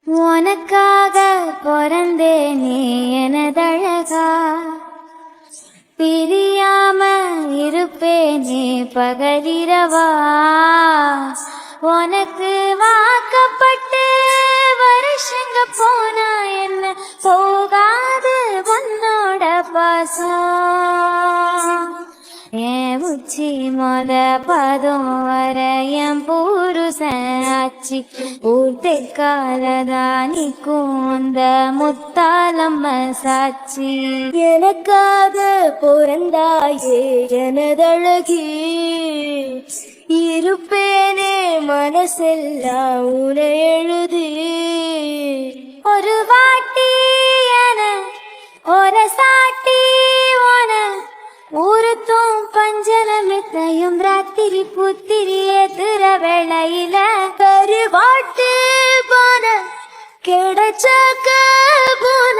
உனக்காக பிறந்தேனே எனதழகா, பிரியாம இருப்பேனே பகலிரவா. உனக்கு வாக்கப்பட்டு வருஷங்க போனா என்ன போகாது உன்னோட பாசம். என் உச்சி மொத பதம் வர என் புருஷன் ஆச்சி ஊர்த்தெக்காலதானிக்கும் அந்த முத்தாலம்ம சாட்சி. எனக்காக பிறந்தாயே எனதழகி, இருப்பேனே மனசெல்லாம் உனை எழுதி. ஒரு வாட்டி என ஒரு சாட்டி ஓன ஊருத்தும் பஞ்சனமித்தையும் ராத்திரி புத்திரி எதிர வேளையில கருவாட்டு போன கிடைச்சாக்க போன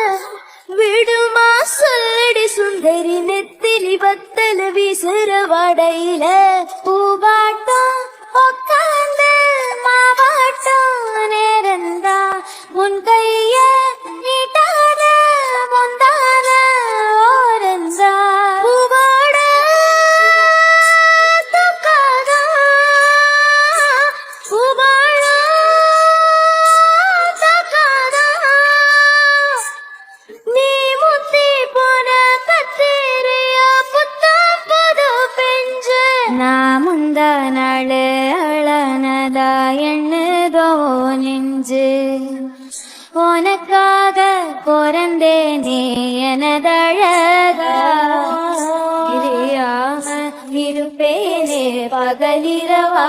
விடுமா சொல்லடி சுந்தரி நெத்திலி பத்தல வீசுற வடையில. பூவாட்டம் உக்காந்த மாவாட்டம் நேரந்தா உன் கைய நீட்டாத முந்தாத ஓரந்தா. பூவாட தூக்காதா பூவாழ தூக்காதா, நீ முத்தி போன கத்திரியா புத்தம் புது பெஞ்சு. நான் முந்த நாள் அழனதா எண்ணுதோ நெஞ்சு. உனக்காக பிறந்தேனே எனதழகா, பிரியாம இருப்பேனே பகலிரவா.